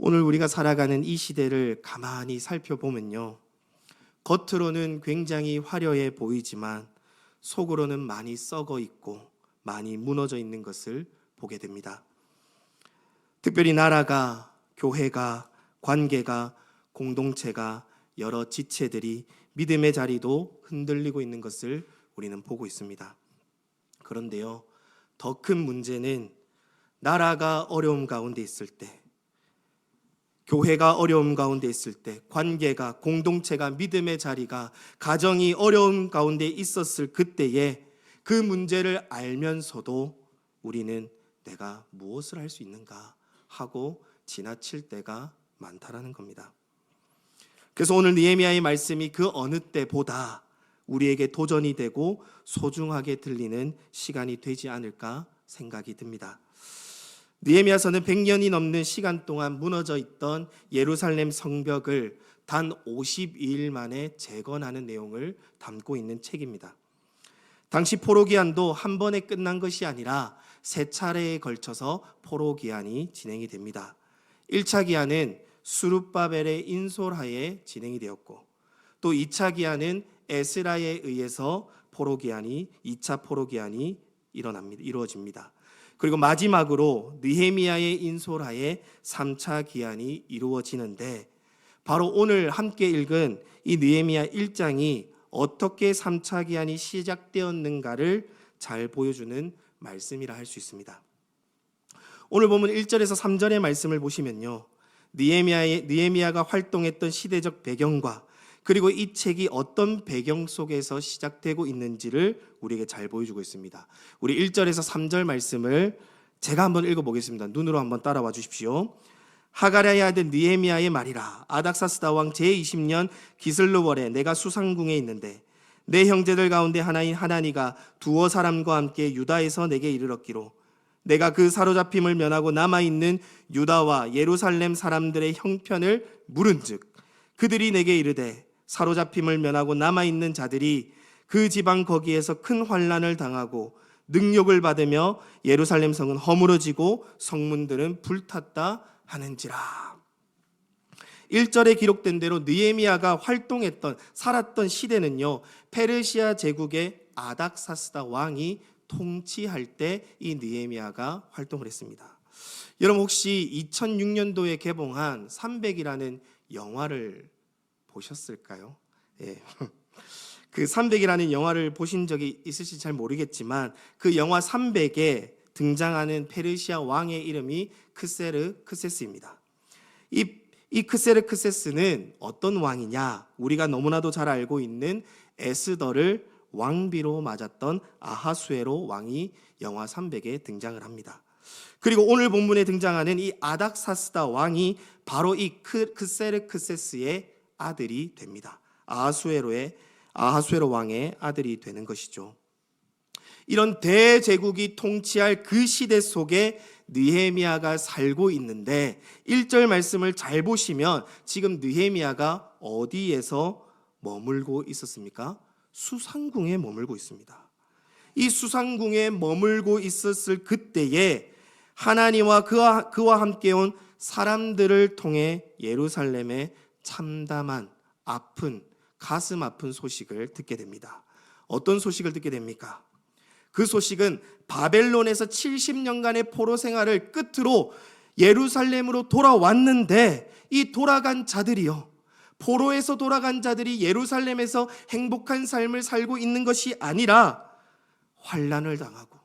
오늘 우리가 살아가는 이 시대를 가만히 살펴보면요, 겉으로는 굉장히 화려해 보이지만 속으로는 많이 썩어 있고 많이 무너져 있는 것을 보게 됩니다. 특별히 나라가, 교회가, 관계가, 공동체가, 여러 지체들이 믿음의 자리도 흔들리고 있는 것을 우리는 보고 있습니다. 그런데요, 더 큰 문제는 나라가 어려움 가운데 있을 때, 교회가 어려움 가운데 있을 때, 관계가, 공동체가, 믿음의 자리가, 가정이 어려움 가운데 있었을 그때에 그 문제를 알면서도 우리는 내가 무엇을 할 수 있는가 하고 지나칠 때가 많다라는 겁니다. 그래서 오늘 느헤미야의 말씀이 그 어느 때보다 우리에게 도전이 되고 소중하게 들리는 시간이 되지 않을까 생각이 듭니다. 느헤미야서는 100년이 넘는 시간 동안 무너져 있던 예루살렘 성벽을 단 52일 만에 재건하는 내용을 담고 있는 책입니다. 당시 포로기한도 한 번에 끝난 것이 아니라 세 차례에 걸쳐서 포로기한이 진행이 됩니다. 1차 기한은 수룹바벨의 인솔하에 진행이 되었고, 또 2차 기한은 에스라에 의해서 2차 포로기한이 이루어집니다. 그리고 마지막으로 느헤미야의 인솔하에 3차 기한이 이루어지는데, 바로 오늘 함께 읽은 이 느헤미야 1장이 어떻게 3차 기한이 시작되었는가를 잘 보여주는 말씀이라 할 수 있습니다. 오늘 보면 1절에서 3절의 말씀을 보시면요, 느헤미야가 활동했던 시대적 배경과 그리고 이 책이 어떤 배경 속에서 시작되고 있는지를 우리에게 잘 보여주고 있습니다. 우리 1절에서 3절 말씀을 제가 한번 읽어보겠습니다. 눈으로 한번 따라와 주십시오. 하가랴의 아들 느헤미야의 말이라. 아닥사스다 왕 제20년 기슬르월에 내가 수상궁에 있는데 내 형제들 가운데 하나인 하나니가 두어 사람과 함께 유다에서 내게 이르렀기로, 내가 그 사로잡힘을 면하고 남아있는 유다와 예루살렘 사람들의 형편을 물은즉 그들이 내게 이르되, 사로잡힘을 면하고 남아있는 자들이 그 지방 거기에서 큰 환난을 당하고 능욕을 받으며 예루살렘 성은 허물어지고 성문들은 불탔다 하는지라. 1절에 기록된 대로 느헤미야가 활동했던, 살았던 시대는요, 페르시아 제국의 아닥사스다 왕이 통치할 때 이 느헤미야가 활동을 했습니다. 여러분 혹시 2006년도에 개봉한 300이라는 영화를 보셨을까요? 예. 그 300이라는 영화를 보신 적이 있으실지 잘 모르겠지만 그 영화 300에 등장하는 페르시아 왕의 이름이 크세르크세스입니다. 이 크세르크세스는 어떤 왕이냐? 우리가 너무나도 잘 알고 있는 에스더를 왕비로 맞았던 아하수에로 왕이 영화 300에 등장을 합니다. 그리고 오늘 본문에 등장하는 이 아닥사스다 왕이 바로 이 크세르크세스의 아들이 됩니다. 아하수에로 왕의 아들이 되는 것이죠. 이런 대제국이 통치할 그 시대 속에 느헤미야가 살고 있는데 1절 말씀을 잘 보시면 지금 느헤미야가 어디에서 머물고 있었습니까? 수상궁에 머물고 있습니다. 이 수상궁에 머물고 있었을 그때에 하나님과 그와 함께 온 사람들을 통해 예루살렘에 참담한, 아픈, 가슴 아픈 소식을 듣게 됩니다. 어떤 소식을 듣게 됩니까? 그 소식은 바벨론에서 70년간의 포로 생활을 끝으로 예루살렘으로 돌아왔는데, 이 돌아간 자들이요, 포로에서 돌아간 자들이 예루살렘에서 행복한 삶을 살고 있는 것이 아니라 환난을 당하고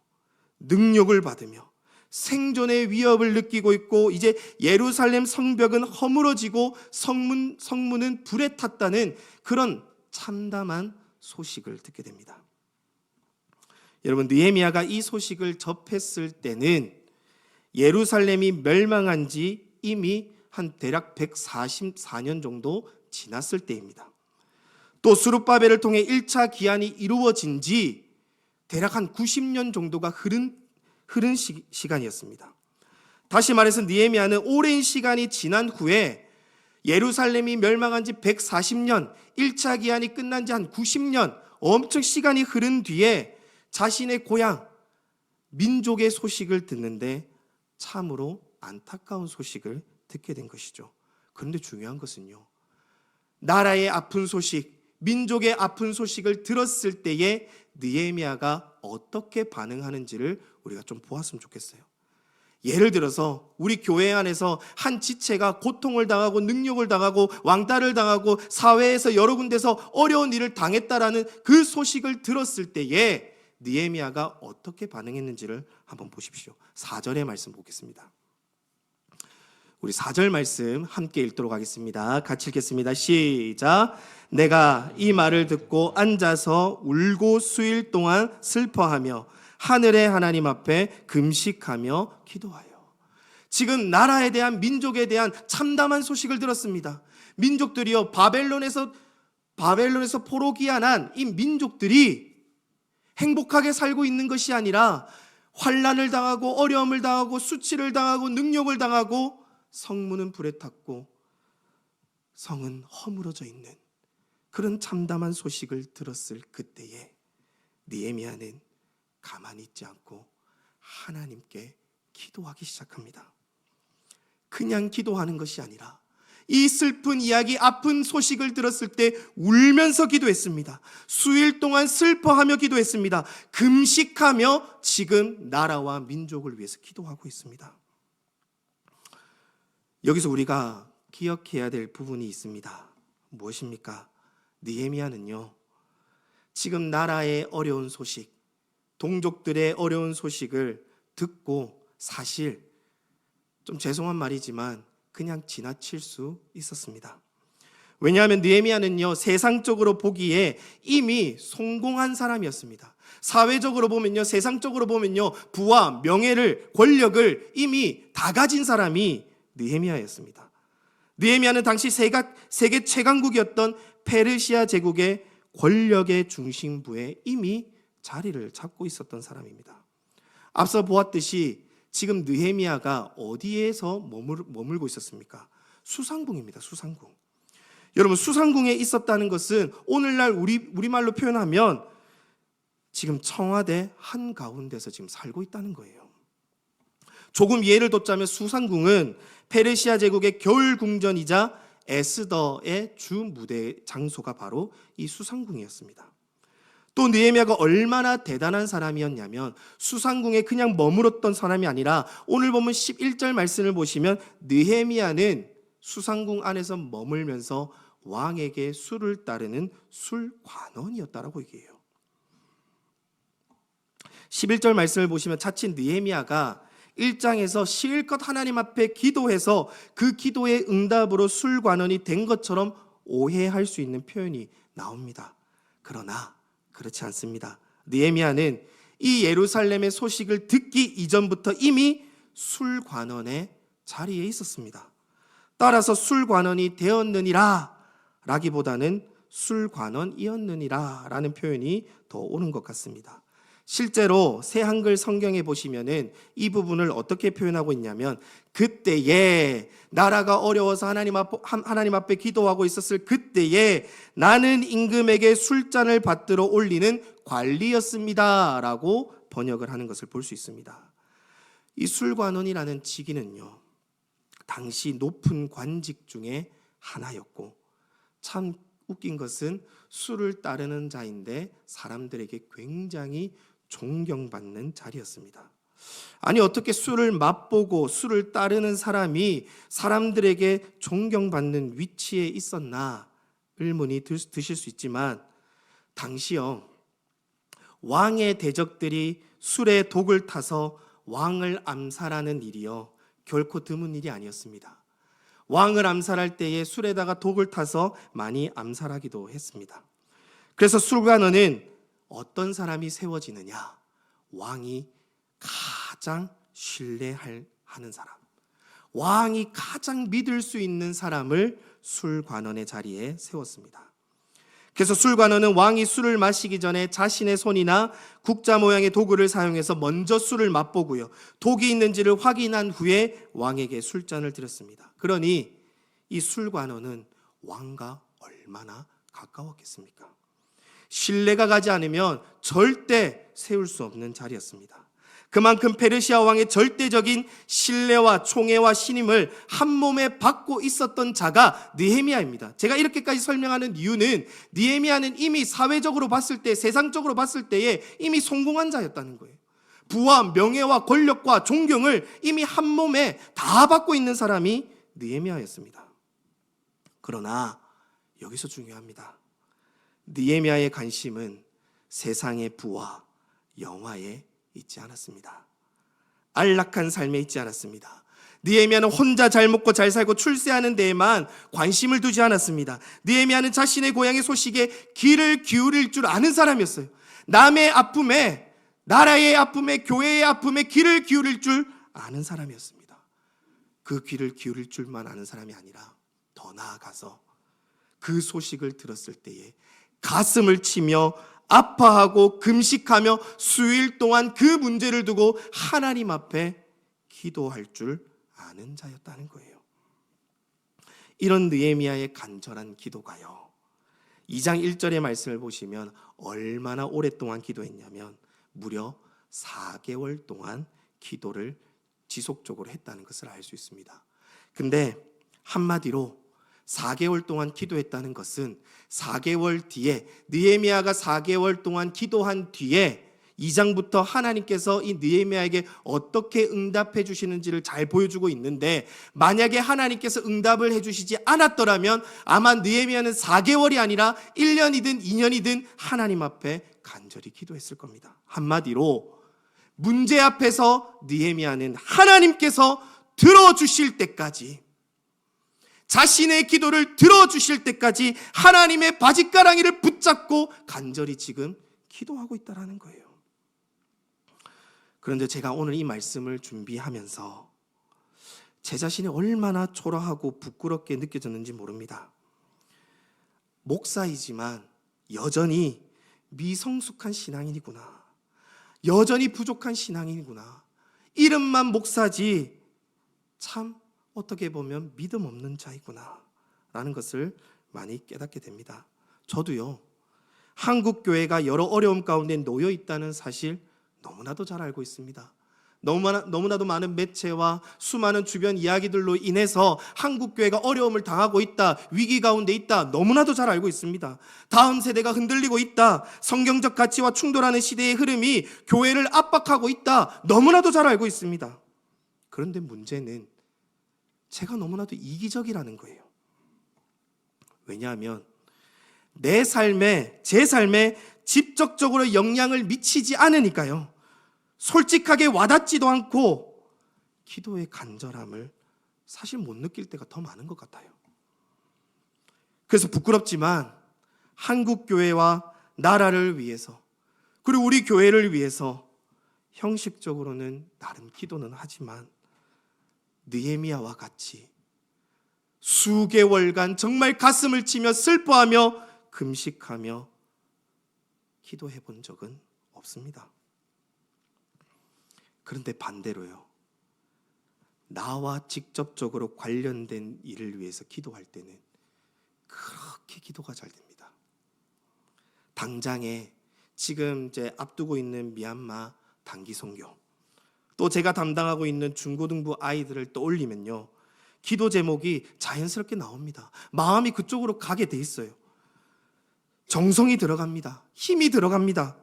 능욕을 받으며 생존의 위협을 느끼고 있고, 이제 예루살렘 성벽은 허물어지고 성문은 불에 탔다는 그런 참담한 소식을 듣게 됩니다. 여러분, 느헤미야가 이 소식을 접했을 때는 예루살렘이 멸망한 지 이미 한 대략 144년 정도 지났을 때입니다. 또 수룹바벨을 통해 1차 기한이 이루어진 지 대략 한 90년 정도가 흐른 시간이었습니다. 다시 말해서 느헤미야는 오랜 시간이 지난 후에 예루살렘이 멸망한 지 140년, 1차 기한이 끝난 지 한 90년, 엄청 시간이 흐른 뒤에 자신의 고향, 민족의 소식을 듣는데 참으로 안타까운 소식을 듣게 된 것이죠. 그런데 중요한 것은요, 나라의 아픈 소식, 민족의 아픈 소식을 들었을 때에 느헤미야가 어떻게 반응하는지를 우리가 좀 보았으면 좋겠어요. 예를 들어서 우리 교회 안에서 한 지체가 고통을 당하고 능욕을 당하고 왕따를 당하고 사회에서 여러 군데서 어려운 일을 당했다라는 그 소식을 들었을 때에 느헤미야가 어떻게 반응했는지를 한번 보십시오. 4절의 말씀 보겠습니다. 우리 4절 말씀 함께 읽도록 하겠습니다. 같이 읽겠습니다. 시작. 내가 이 말을 듣고 앉아서 울고 수일 동안 슬퍼하며 하늘의 하나님 앞에 금식하며 기도하여. 지금 나라에 대한, 민족에 대한 참담한 소식을 들었습니다. 민족들이요, 바벨론에서 포로 귀환한 이 민족들이 행복하게 살고 있는 것이 아니라 환난을 당하고 어려움을 당하고 수치를 당하고 능욕을 당하고 성문은 불에 탔고 성은 허물어져 있는 그런 참담한 소식을 들었을 그때에 느헤미야는 가만히 있지 않고 하나님께 기도하기 시작합니다. 그냥 기도하는 것이 아니라 이 슬픈 이야기, 아픈 소식을 들었을 때 울면서 기도했습니다. 수일 동안 슬퍼하며 기도했습니다. 금식하며 지금 나라와 민족을 위해서 기도하고 있습니다. 여기서 우리가 기억해야 될 부분이 있습니다. 무엇입니까? 느헤미야는요, 지금 나라의 어려운 소식, 동족들의 어려운 소식을 듣고 사실 좀 죄송한 말이지만 그냥 지나칠 수 있었습니다. 왜냐하면 느헤미야는요, 세상적으로 보기에 이미 성공한 사람이었습니다. 사회적으로 보면요, 세상적으로 보면요, 부와 명예를, 권력을 이미 다 가진 사람이 느헤미야였습니다. 느헤미야는 당시 세계 최강국이었던 페르시아 제국의 권력의 중심부에 이미 자리를 잡고 있었던 사람입니다. 앞서 보았듯이 지금 느헤미야가 어디에서 머물고 있었습니까? 수상궁입니다. 수상궁. 여러분, 수상궁에 있었다는 것은 오늘날 우리말로 표현하면 지금 청와대 한가운데서 지금 살고 있다는 거예요. 조금 예를 뒀자면 수상궁은 페르시아 제국의 겨울 궁전이자 에스더의 주 무대 장소가 바로 이 수상궁이었습니다. 또 느헤미야가 얼마나 대단한 사람이었냐면 수상궁에 그냥 머물었던 사람이 아니라 오늘 보면 11절 말씀을 보시면 느헤미야는 수상궁 안에서 머물면서 왕에게 술을 따르는 술관원이었다라고 얘기해요. 11절 말씀을 보시면 자칫 느헤미야가 1장에서 실컷 하나님 앞에 기도해서 그 기도의 응답으로 술관원이 된 것처럼 오해할 수 있는 표현이 나옵니다. 그러나 그렇지 않습니다. 느헤미야는 이 예루살렘의 소식을 듣기 이전부터 이미 술관원의 자리에 있었습니다. 따라서 술관원이 되었느니라 라기보다는 술관원이었느니라 라는 표현이 더 옳은 것 같습니다. 실제로 새 한글 성경에 보시면은 이 부분을 어떻게 표현하고 있냐면, 그때에 나라가 어려워서 하나님 앞에 기도하고 있었을 그때에 나는 임금에게 술잔을 받들어 올리는 관리였습니다 라고 번역을 하는 것을 볼 수 있습니다. 이 술관원이라는 직위는요, 당시 높은 관직 중에 하나였고, 참 웃긴 것은 술을 따르는 자인데 사람들에게 굉장히 존경받는 자리였습니다. 아니, 어떻게 술을 맛보고 술을 따르는 사람이 사람들에게 존경받는 위치에 있었나 의문이 드실 수 있지만, 당시요, 왕의 대적들이 술에 독을 타서 왕을 암살하는 일이요, 결코 드문 일이 아니었습니다. 왕을 암살할 때에 술에다가 독을 타서 많이 암살하기도 했습니다. 그래서 술관원은 어떤 사람이 세워지느냐? 왕이 가장 신뢰하는 사람, 왕이 가장 믿을 수 있는 사람을 술관원의 자리에 세웠습니다. 그래서 술관원은 왕이 술을 마시기 전에 자신의 손이나 국자 모양의 도구를 사용해서 먼저 술을 맛보고요, 독이 있는지를 확인한 후에 왕에게 술잔을 드렸습니다. 그러니 이 술관원은 왕과 얼마나 가까웠겠습니까? 신뢰가 가지 않으면 절대 세울 수 없는 자리였습니다. 그만큼 페르시아 왕의 절대적인 신뢰와 총애와 신임을 한 몸에 받고 있었던 자가 느헤미야입니다. 제가 이렇게까지 설명하는 이유는 느헤미야는 이미 사회적으로 봤을 때, 세상적으로 봤을 때에 이미 성공한 자였다는 거예요. 부와 명예와 권력과 존경을 이미 한 몸에 다 받고 있는 사람이 느헤미야였습니다. 그러나 여기서 중요합니다. 느헤미야의 관심은 세상의 부와 영화에 있지 않았습니다. 안락한 삶에 있지 않았습니다. 느헤미야는 혼자 잘 먹고 잘 살고 출세하는 데에만 관심을 두지 않았습니다. 느헤미야는 자신의 고향의 소식에 귀를 기울일 줄 아는 사람이었어요. 남의 아픔에, 나라의 아픔에, 교회의 아픔에 귀를 기울일 줄 아는 사람이었습니다. 그 귀를 기울일 줄만 아는 사람이 아니라 더 나아가서 그 소식을 들었을 때에 가슴을 치며 아파하고 금식하며 수일 동안 그 문제를 두고 하나님 앞에 기도할 줄 아는 자였다는 거예요. 이런 느헤미야의 간절한 기도가요, 2장 1절의 말씀을 보시면 얼마나 오랫동안 기도했냐면 무려 4개월 동안 기도를 지속적으로 했다는 것을 알 수 있습니다. 근데 한마디로 4개월 동안 기도했다는 것은 4개월 뒤에, 느헤미야가 4개월 동안 기도한 뒤에 2장부터 하나님께서 이 느헤미야에게 어떻게 응답해 주시는지를 잘 보여주고 있는데, 만약에 하나님께서 응답을 해 주시지 않았더라면 아마 느헤미야는 4개월이 아니라 1년이든 2년이든 하나님 앞에 간절히 기도했을 겁니다. 한마디로 문제 앞에서 느헤미야는 하나님께서 들어주실 때까지, 자신의 기도를 들어주실 때까지 하나님의 바짓가랑이를 붙잡고 간절히 지금 기도하고 있다는 거예요. 그런데 제가 오늘 이 말씀을 준비하면서 제 자신이 얼마나 초라하고 부끄럽게 느껴졌는지 모릅니다. 목사이지만 여전히 미성숙한 신앙인이구나, 여전히 부족한 신앙인이구나, 이름만 목사지 참 어떻게 보면 믿음 없는 자이구나 라는 것을 많이 깨닫게 됩니다. 저도요, 한국 교회가 여러 어려움 가운데 놓여 있다는 사실 너무나도 잘 알고 있습니다. 너무나도 많은 매체와 수많은 주변 이야기들로 인해서 한국 교회가 어려움을 당하고 있다, 위기 가운데 있다, 너무나도 잘 알고 있습니다. 다음 세대가 흔들리고 있다, 성경적 가치와 충돌하는 시대의 흐름이 교회를 압박하고 있다, 너무나도 잘 알고 있습니다. 그런데 문제는 제가 너무나도 이기적이라는 거예요. 왜냐하면 내 삶에, 제 삶에 직접적으로 영향을 미치지 않으니까요. 솔직하게 와닿지도 않고 기도의 간절함을 사실 못 느낄 때가 더 많은 것 같아요. 그래서 부끄럽지만 한국 교회와 나라를 위해서, 그리고 우리 교회를 위해서 형식적으로는 나름 기도는 하지만 느헤미야와 같이 수개월간 정말 가슴을 치며 슬퍼하며 금식하며 기도해 본 적은 없습니다. 그런데 반대로요, 나와 직접적으로 관련된 일을 위해서 기도할 때는 그렇게 기도가 잘 됩니다. 당장에 지금 이제 앞두고 있는 미얀마 단기 선교, 또 제가 담당하고 있는 중고등부 아이들을 떠올리면요, 기도 제목이 자연스럽게 나옵니다. 마음이 그쪽으로 가게 돼 있어요. 정성이 들어갑니다. 힘이 들어갑니다.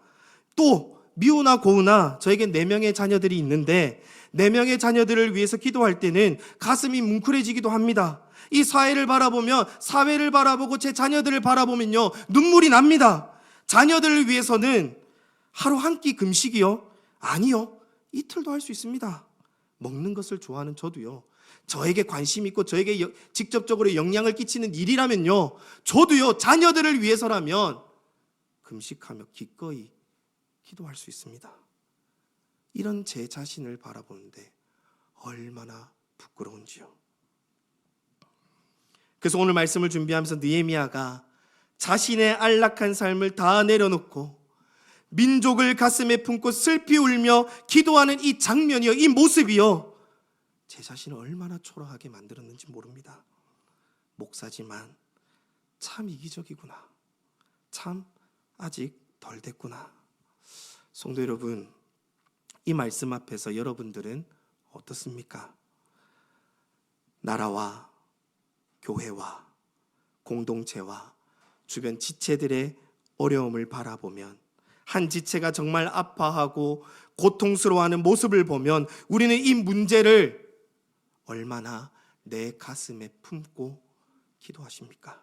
또 미우나 고우나 저에게 4명의 자녀들이 있는데 4명의 자녀들을 위해서 기도할 때는 가슴이 뭉클해지기도 합니다. 이 사회를 바라보며, 사회를 바라보고 제 자녀들을 바라보면요, 눈물이 납니다. 자녀들을 위해서는 하루 한 끼 금식이요? 아니요, 이틀도 할 수 있습니다. 먹는 것을 좋아하는 저도요, 저에게 관심 있고 저에게 직접적으로 영향을 끼치는 일이라면요, 저도요, 자녀들을 위해서라면 금식하며 기꺼이 기도할 수 있습니다. 이런 제 자신을 바라보는데 얼마나 부끄러운지요. 그래서 오늘 말씀을 준비하면서 느헤미야가 자신의 안락한 삶을 다 내려놓고 민족을 가슴에 품고 슬피 울며 기도하는 이 장면이요, 이 모습이요, 제 자신을 얼마나 초라하게 만들었는지 모릅니다. 목사지만 참 이기적이구나, 참 아직 덜 됐구나. 성도 여러분, 이 말씀 앞에서 여러분들은 어떻습니까? 나라와 교회와 공동체와 주변 지체들의 어려움을 바라보면, 한 지체가 정말 아파하고 고통스러워하는 모습을 보면 우리는 이 문제를 얼마나 내 가슴에 품고 기도하십니까?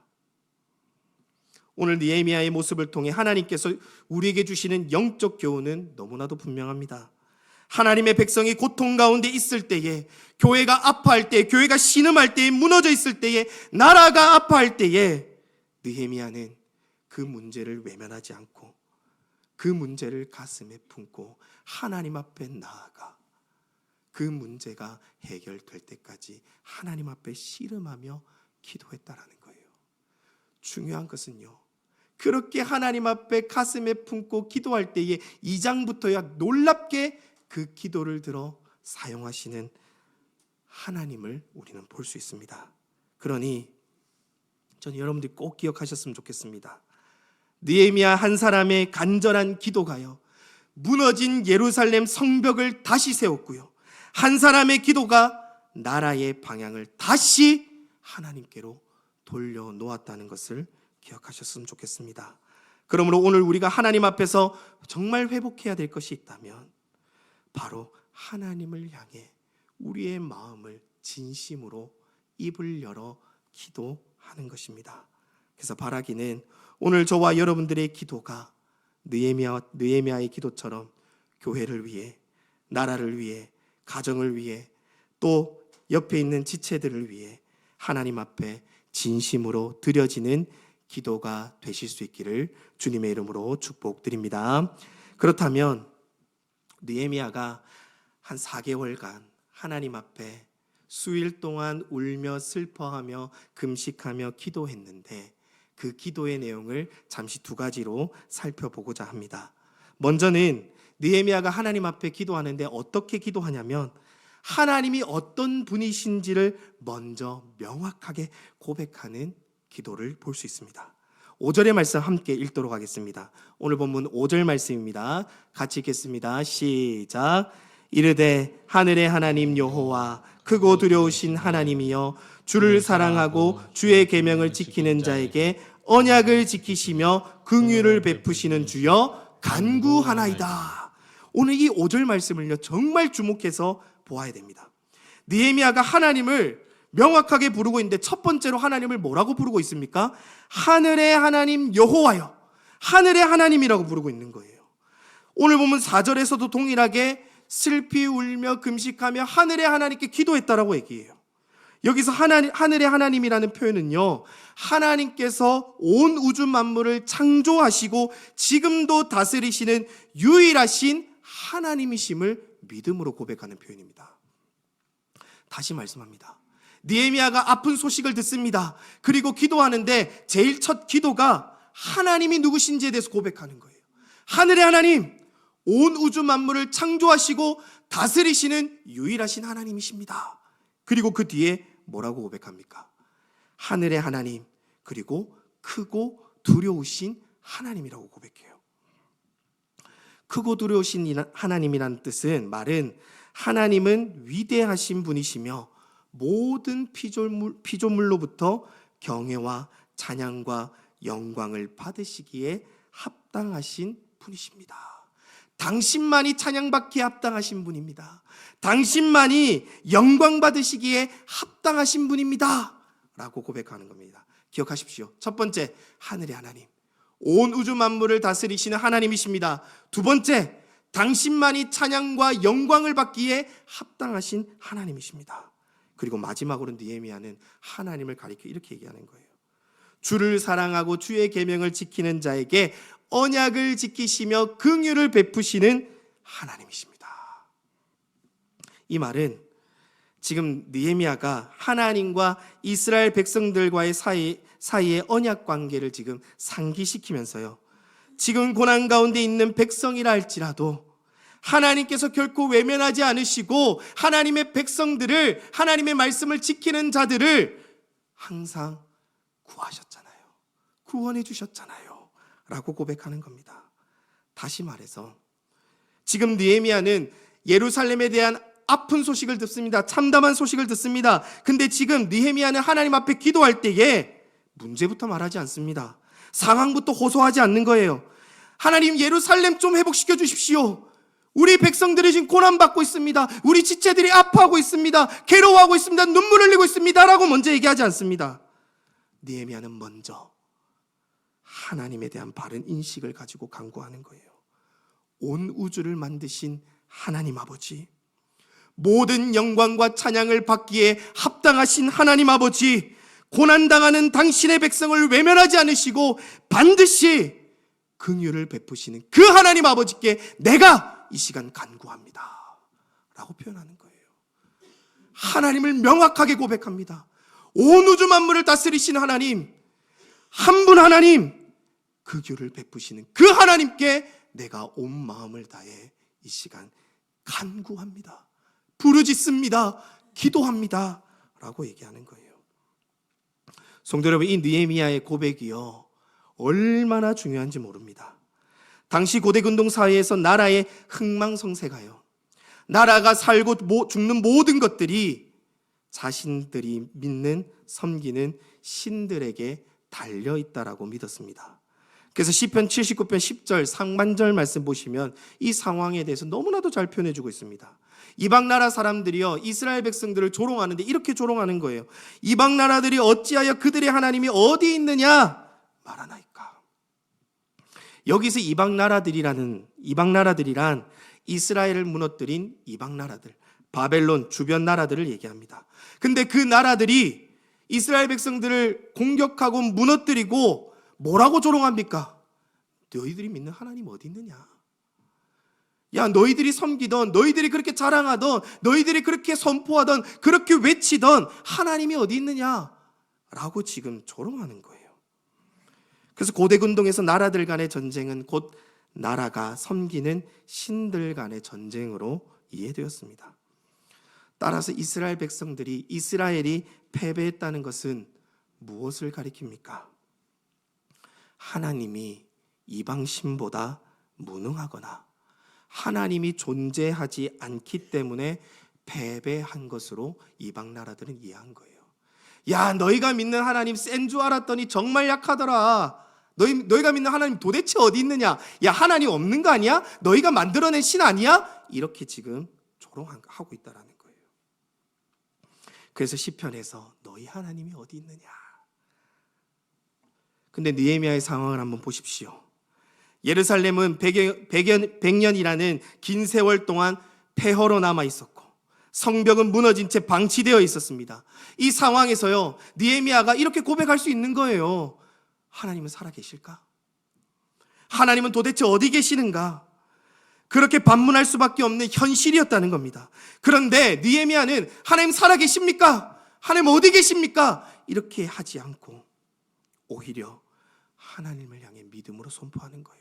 오늘 느헤미야의 모습을 통해 하나님께서 우리에게 주시는 영적 교훈은 너무나도 분명합니다. 하나님의 백성이 고통 가운데 있을 때에, 교회가 아파할 때, 교회가 신음할 때에, 무너져 있을 때에, 나라가 아파할 때에 느헤미야는 그 문제를 외면하지 않고 그 문제를 가슴에 품고 하나님 앞에 나아가 그 문제가 해결될 때까지 하나님 앞에 씨름하며 기도했다라는 거예요. 중요한 것은요, 그렇게 하나님 앞에 가슴에 품고 기도할 때에 2장부터야 놀랍게 그 기도를 들어 사용하시는 하나님을 우리는 볼 수 있습니다. 그러니 저는 여러분들이 꼭 기억하셨으면 좋겠습니다. 느헤미야 한 사람의 간절한 기도가요, 무너진 예루살렘 성벽을 다시 세웠고요, 한 사람의 기도가 나라의 방향을 다시 하나님께로 돌려놓았다는 것을 기억하셨으면 좋겠습니다. 그러므로 오늘 우리가 하나님 앞에서 정말 회복해야 될 것이 있다면 바로 하나님을 향해 우리의 마음을 진심으로 입을 열어 기도하는 것입니다. 그래서 바라기는 오늘 저와 여러분들의 기도가 느헤미야의 기도처럼 교회를 위해, 나라를 위해, 가정을 위해, 또 옆에 있는 지체들을 위해 하나님 앞에 진심으로 드려지는 기도가 되실 수 있기를 주님의 이름으로 축복드립니다. 그렇다면 느헤미야가 한 4개월간 하나님 앞에 수일 동안 울며 슬퍼하며 금식하며 기도했는데, 그 기도의 내용을 잠시 2가지로 살펴보고자 합니다. 먼저는 느헤미야가 하나님 앞에 기도하는데 어떻게 기도하냐면, 하나님이 어떤 분이신지를 먼저 명확하게 고백하는 기도를 볼 수 있습니다. 5절의 말씀 함께 읽도록 하겠습니다. 오늘 본문 5절 말씀입니다. 같이 읽겠습니다. 시작. 이르되 하늘의 하나님 여호와, 크고 두려우신 하나님이여, 주를 사랑하고 주의 계명을 지키는 자에게 언약을 지키시며 긍휼을 베푸시는 주여 간구하나이다. 오늘 이 5절 말씀을요, 정말 주목해서 보아야 됩니다. 느헤미야가 하나님을 명확하게 부르고 있는데, 첫 번째로 하나님을 뭐라고 부르고 있습니까? 하늘의 하나님 여호와여, 하늘의 하나님이라고 부르고 있는 거예요. 오늘 보면 4절에서도 동일하게 슬피 울며 금식하며 하늘의 하나님께 기도했다라고 얘기해요. 여기서 하늘의 하나님이라는 표현은요, 하나님께서 온 우주 만물을 창조하시고 지금도 다스리시는 유일하신 하나님이심을 믿음으로 고백하는 표현입니다. 다시 말씀합니다. 느헤미야가 아픈 소식을 듣습니다. 그리고 기도하는데 제일 첫 기도가 하나님이 누구신지에 대해서 고백하는 거예요. 하늘의 하나님, 온 우주 만물을 창조하시고 다스리시는 유일하신 하나님이십니다. 그리고 그 뒤에 뭐라고 고백합니까? 하늘의 하나님, 그리고 크고 두려우신 하나님이라고 고백해요. 크고 두려우신 하나님이라는 말은 하나님은 위대하신 분이시며 모든 피조물로부터 경외와 찬양과 영광을 받으시기에 합당하신 분이십니다. 당신만이 찬양받기에 합당하신 분입니다. 당신만이 영광 받으시기에 합당하신 분입니다 라고 고백하는 겁니다. 기억하십시오. 첫 번째, 하늘의 하나님, 온 우주 만물을 다스리시는 하나님이십니다. 두 번째, 당신만이 찬양과 영광을 받기에 합당하신 하나님이십니다. 그리고 마지막으로 느헤미야는 하나님을 가리켜 이렇게 얘기하는 거예요. 주를 사랑하고 주의 계명을 지키는 자에게 언약을 지키시며 긍휼을 베푸시는 하나님이십니다. 이 말은 지금 느헤미야가 하나님과 이스라엘 백성들과의 사이의 언약 관계를 지금 상기시키면서요, 지금 고난 가운데 있는 백성이라 할지라도 하나님께서 결코 외면하지 않으시고 하나님의 백성들을, 하나님의 말씀을 지키는 자들을 항상 구하셨잖아요. 구원해 주셨잖아요 라고 고백하는 겁니다. 다시 말해서 지금 느헤미야는 예루살렘에 대한 아픈 소식을 듣습니다. 참담한 소식을 듣습니다. 근데 지금 느헤미야는 하나님 앞에 기도할 때에 문제부터 말하지 않습니다. 상황부터 호소하지 않는 거예요. 하나님, 예루살렘 좀 회복시켜 주십시오. 우리 백성들이 지금 고난받고 있습니다. 우리 지체들이 아파하고 있습니다. 괴로워하고 있습니다. 눈물 흘리고 있습니다. 라고 먼저 얘기하지 않습니다. 느헤미야는 먼저 하나님에 대한 바른 인식을 가지고 간구하는 거예요. 온 우주를 만드신 하나님 아버지, 모든 영광과 찬양을 받기에 합당하신 하나님 아버지, 고난당하는 당신의 백성을 외면하지 않으시고 반드시 긍휼을 베푸시는 그 하나님 아버지께 내가 이 시간 간구합니다 라고 표현하는 거예요. 하나님을 명확하게 고백합니다. 온 우주 만물을 다스리시는 하나님, 한 분 하나님, 긍휼을 베푸시는 그 하나님께 내가 온 마음을 다해 이 시간 간구합니다, 부르짖습니다, 기도합니다 라고 얘기하는 거예요. 성도 여러분, 이 느헤미야의 고백이요, 얼마나 중요한지 모릅니다. 당시 고대 근동 사회에서 나라의 흥망성쇠가요, 나라가 살고 죽는 모든 것들이 자신들이 믿는, 섬기는 신들에게 달려있다라고 믿었습니다. 그래서 시편 79편 10절 상반절 말씀 보시면 이 상황에 대해서 너무나도 잘 표현해주고 있습니다. 이방 나라 사람들이요, 이스라엘 백성들을 조롱하는데 이렇게 조롱하는 거예요. 이방 나라들이 어찌하여 그들의 하나님이 어디 있느냐 말하나이까. 여기서 이방 나라들이란 이스라엘을 무너뜨린 이방 나라들, 바벨론 주변 나라들을 얘기합니다. 근데 그 나라들이 이스라엘 백성들을 공격하고 무너뜨리고 뭐라고 조롱합니까? 너희들이 믿는 하나님 어디 있느냐? 야, 너희들이 섬기던, 너희들이 그렇게 자랑하던, 너희들이 그렇게 선포하던, 그렇게 외치던 하나님이 어디 있느냐? 라고 지금 조롱하는 거예요. 그래서 고대 근동에서 나라들 간의 전쟁은 곧 나라가 섬기는 신들 간의 전쟁으로 이해되었습니다. 따라서 이스라엘 백성들이, 이스라엘이 패배했다는 것은 무엇을 가리킵니까? 하나님이 이방 신보다 무능하거나 하나님이 존재하지 않기 때문에 패배한 것으로 이방 나라들은 이해한 거예요. 야, 너희가 믿는 하나님 센 줄 알았더니 정말 약하더라. 너희가 믿는 하나님 도대체 어디 있느냐? 야, 하나님 없는 거 아니야? 너희가 만들어낸 신 아니야? 이렇게 지금 조롱하고 있다라는 거예요. 그래서 시편에서 너희 하나님이 어디 있느냐? 근데 느헤미야의 상황을 한번 보십시오. 예루살렘은 100년이라는 긴 세월 동안 폐허로 남아 있었고 성벽은 무너진 채 방치되어 있었습니다. 이 상황에서요, 느헤미야가 이렇게 고백할 수 있는 거예요. 하나님은 살아계실까? 하나님은 도대체 어디 계시는가? 그렇게 반문할 수밖에 없는 현실이었다는 겁니다. 그런데 느헤미야는 하나님 살아계십니까? 하나님 어디 계십니까? 이렇게 하지 않고 오히려 하나님을 향해 믿음으로 선포하는 거예요.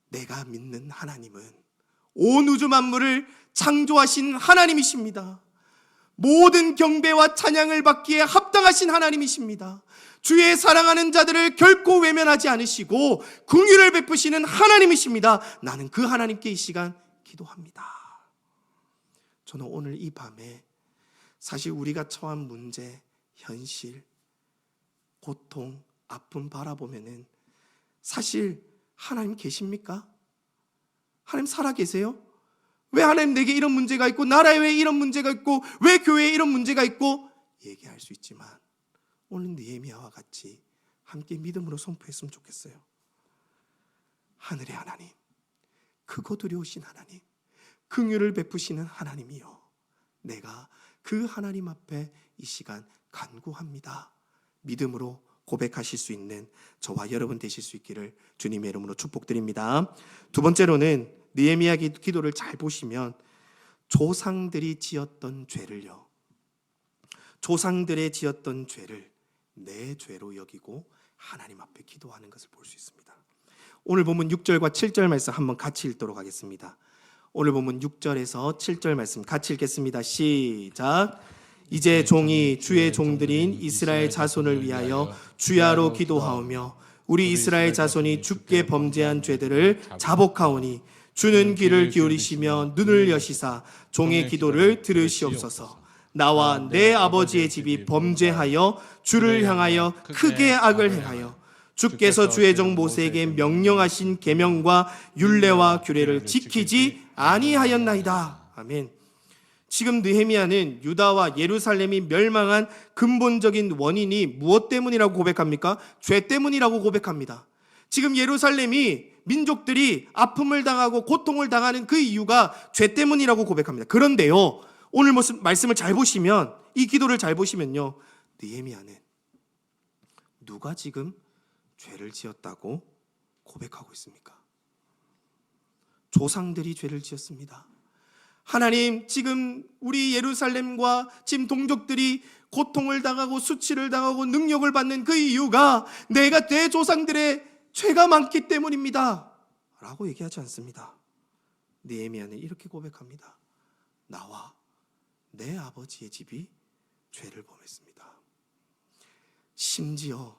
내가 믿는 하나님은 온 우주 만물을 창조하신 하나님이십니다. 모든 경배와 찬양을 받기에 합당하신 하나님이십니다. 주의 사랑하는 자들을 결코 외면하지 않으시고 긍휼을 베푸시는 하나님이십니다. 나는 그 하나님께 이 시간 기도합니다. 저는 오늘 이 밤에 사실 우리가 처한 문제, 현실, 고통, 아픔 바라보면은 사실 하나님 계십니까? 하나님 살아계세요? 왜 하나님 내게 이런 문제가 있고, 나라에 왜 이런 문제가 있고, 왜 교회에 이런 문제가 있고 얘기할 수 있지만 오늘 느헤미야와 같이 함께 믿음으로 선포했으면 좋겠어요. 하늘의 하나님, 크고 두려우신 하나님, 긍휼을 베푸시는 하나님이요, 내가 그 하나님 앞에 이 시간 간구합니다. 믿음으로 고백하실 수 있는 저와 여러분 되실 수 있기를 주님의 이름으로 축복드립니다. 두 번째로는 느헤미야 기도를 잘 보시면 조상들이 지었던 죄를요, 조상들의 지었던 죄를 내 죄로 여기고 하나님 앞에 기도하는 것을 볼 수 있습니다. 오늘 본문 6절과 7절 말씀 한번 같이 읽도록 하겠습니다. 오늘 본문 6절에서 7절 말씀 같이 읽겠습니다. 시작. 이제 종이 주의 종들인 이스라엘 자손을 위하여 주야로 기도하오며 우리 이스라엘 자손이 주께 범죄한 죄들을 자복하오니 주는 귀를 기울이시며 눈을 여시사 종의 기도를 들으시옵소서. 나와 내 아버지의 집이 범죄하여 주를 향하여 크게 악을 행하여 주께서 주의 종 모세에게 명령하신 계명과 율례와 규례를 지키지 아니하였나이다. 아멘. 지금 느헤미야는 유다와 예루살렘이 멸망한 근본적인 원인이 무엇 때문이라고 고백합니까? 죄 때문이라고 고백합니다. 지금 예루살렘이 민족들이 아픔을 당하고 고통을 당하는 그 이유가 죄 때문이라고 고백합니다. 그런데요, 오늘 말씀을 잘 보시면, 이 기도를 잘 보시면요, 느헤미야는 누가 지금 죄를 지었다고 고백하고 있습니까? 조상들이 죄를 지었습니다. 하나님, 지금 우리 예루살렘과 지금 동족들이 고통을 당하고 수치를 당하고 능력을 받는 그 이유가 내가 내 조상들의 죄가 많기 때문입니다 라고 얘기하지 않습니다. 느헤미야는 이렇게 고백합니다. 나와 내 아버지의 집이 죄를 범했습니다. 심지어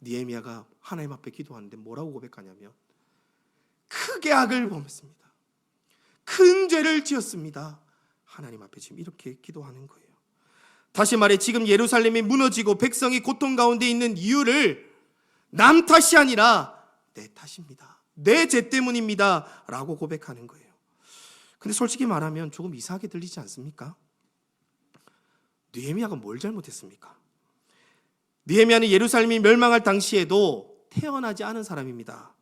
느헤미야가 하나님 앞에 기도하는데 뭐라고 고백하냐면 크게 악을 범했습니다. 큰 죄를 지었습니다. 하나님 앞에 지금 이렇게 기도하는 거예요. 다시 말해 지금 예루살렘이 무너지고 백성이 고통 가운데 있는 이유를 남 탓이 아니라 내 탓입니다. 내 죄 때문입니다 라고 고백하는 거예요. 근데 솔직히 말하면 조금 이상하게 들리지 않습니까? 느헤미야가 뭘 잘못했습니까? 느헤미야는 예루살렘이 멸망할 당시에도 태어나지 않은 사람입니다.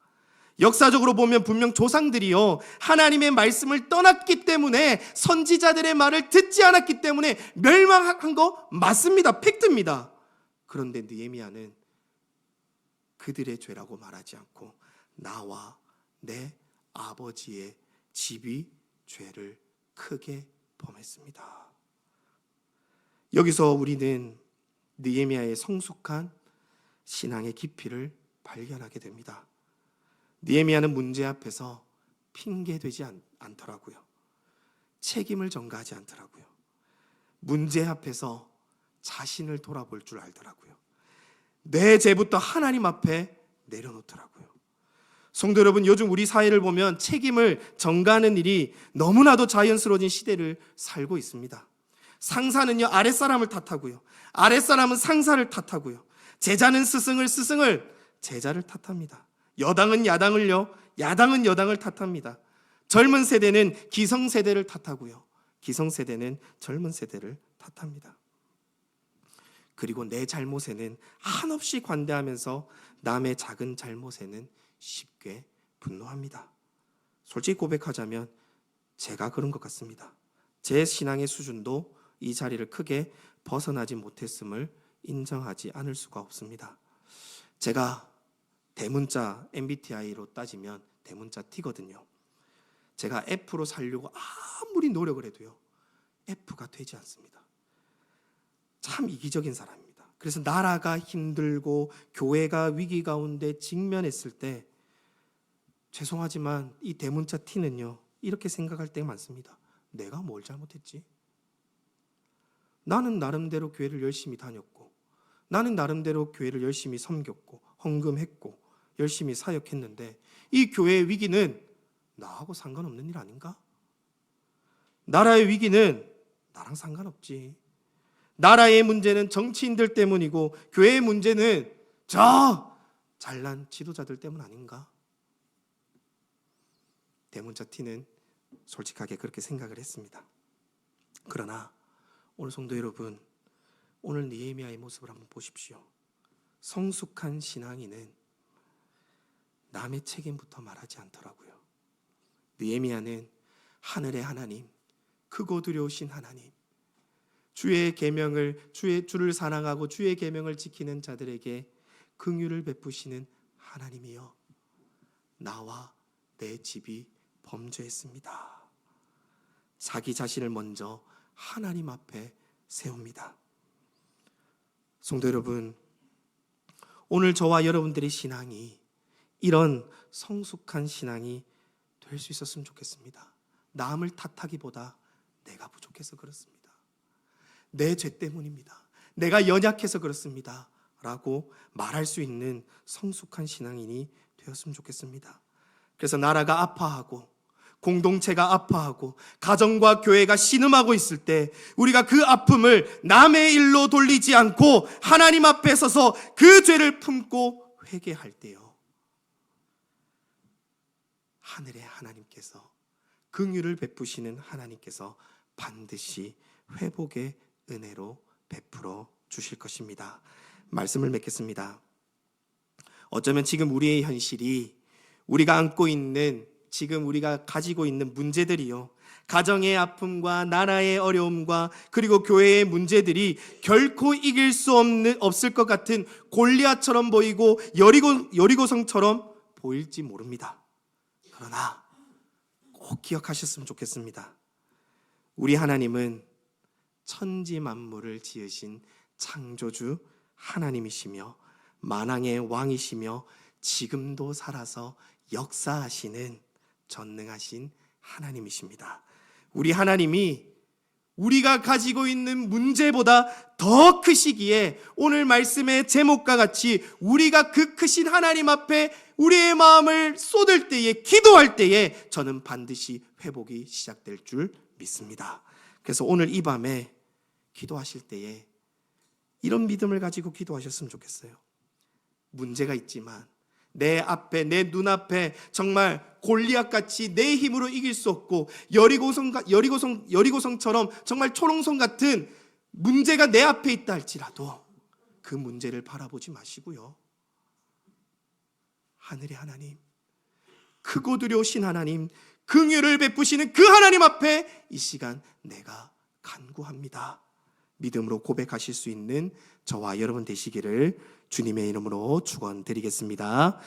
역사적으로 보면 분명 조상들이요, 하나님의 말씀을 떠났기 때문에, 선지자들의 말을 듣지 않았기 때문에 멸망한 거 맞습니다. 팩트입니다. 그런데 느헤미야는 그들의 죄라고 말하지 않고 나와 내 아버지의 집이 죄를 크게 범했습니다. 여기서 우리는 느헤미야의 성숙한 신앙의 깊이를 발견하게 됩니다. 느헤미야는 문제 앞에서 핑계대지 않더라고요. 책임을 전가하지 않더라고요. 문제 앞에서 자신을 돌아볼 줄 알더라고요. 내 죄부터 하나님 앞에 내려놓더라고요. 성도 여러분, 요즘 우리 사회를 보면 책임을 전가하는 일이 너무나도 자연스러워진 시대를 살고 있습니다. 상사는요, 아랫사람을 탓하고요, 아랫사람은 상사를 탓하고요, 제자는 스승을, 스승을 제자를 탓합니다. 여당은 야당을요, 야당은 여당을 탓합니다. 젊은 세대는 기성세대를 탓하고요, 기성세대는 젊은 세대를 탓합니다. 그리고 내 잘못에는 한없이 관대하면서 남의 작은 잘못에는 쉽게 분노합니다. 솔직히 고백하자면 제가 그런 것 같습니다. 제 신앙의 수준도 이 자리를 크게 벗어나지 못했음을 인정하지 않을 수가 없습니다. 제가 대문자 MBTI로 따지면 대문자 T거든요. 제가 F로 살려고 아무리 노력을 해도요, F가 되지 않습니다. 참 이기적인 사람입니다. 그래서 나라가 힘들고 교회가 위기 가운데 직면했을 때 죄송하지만 이 대문자 T는요, 이렇게 생각할 때가 많습니다. 내가 뭘 잘못했지? 나는 나름대로 교회를 열심히 다녔고, 나는 나름대로 교회를 열심히 섬겼고 헌금했고 열심히 사역했는데 이 교회의 위기는 나하고 상관없는 일 아닌가? 나라의 위기는 나랑 상관없지. 나라의 문제는 정치인들 때문이고 교회의 문제는 저 잘난 지도자들 때문 아닌가? 대문자 T는 솔직하게 그렇게 생각을 했습니다. 그러나 오늘 성도 여러분, 오늘 느헤미야의 모습을 한번 보십시오. 성숙한 신앙인은 남의 책임부터 말하지 않더라고요. 느헤미야는 하늘의 하나님, 크고 두려우신 하나님, 주의 계명을, 주를 사랑하고 주의 계명을 지키는 자들에게 긍휼을 베푸시는 하나님이여, 나와 내 집이 범죄했습니다. 자기 자신을 먼저 하나님 앞에 세웁니다. 성도 여러분, 오늘 저와 여러분들의 신앙이 이런 성숙한 신앙이 될 수 있었으면 좋겠습니다. 남을 탓하기보다 내가 부족해서 그렇습니다. 내 죄 때문입니다. 내가 연약해서 그렇습니다 라고 말할 수 있는 성숙한 신앙인이 되었으면 좋겠습니다. 그래서 나라가 아파하고 공동체가 아파하고 가정과 교회가 신음하고 있을 때 우리가 그 아픔을 남의 일로 돌리지 않고 하나님 앞에 서서 그 죄를 품고 회개할 때요, 하늘의 하나님께서, 긍휼을 베푸시는 하나님께서 반드시 회복의 은혜로 베풀어 주실 것입니다. 말씀을 맺겠습니다. 어쩌면 지금 우리의 현실이, 우리가 안고 있는, 지금 우리가 가지고 있는 문제들이요, 가정의 아픔과 나라의 어려움과 그리고 교회의 문제들이 결코 이길 수 없을 것 같은 골리앗처럼 보이고 여리고성처럼 보일지 모릅니다. 그러나 꼭 기억하셨으면 좋겠습니다. 우리 하나님은 천지 만물을 지으신 창조주 하나님이시며 만왕의 왕이시며 지금도 살아서 역사하시는 전능하신 하나님이십니다. 우리 하나님이 우리가 가지고 있는 문제보다 더 크시기에 오늘 말씀의 제목과 같이 우리가 그 크신 하나님 앞에 우리의 마음을 쏟을 때에, 기도할 때에 저는 반드시 회복이 시작될 줄 믿습니다. 그래서 오늘 이 밤에 기도하실 때에 이런 믿음을 가지고 기도하셨으면 좋겠어요. 문제가 있지만 내 앞에, 내 눈앞에 정말 골리앗같이 내 힘으로 이길 수 없고 여리고성처럼 정말 초롱성 같은 문제가 내 앞에 있다 할지라도 그 문제를 바라보지 마시고요, 하늘의 하나님, 크고 두려우신 하나님, 긍휼을 베푸시는 그 하나님 앞에 이 시간 내가 간구합니다, 믿음으로 고백하실 수 있는 저와 여러분 되시기를 주님의 이름으로 축원드리겠습니다.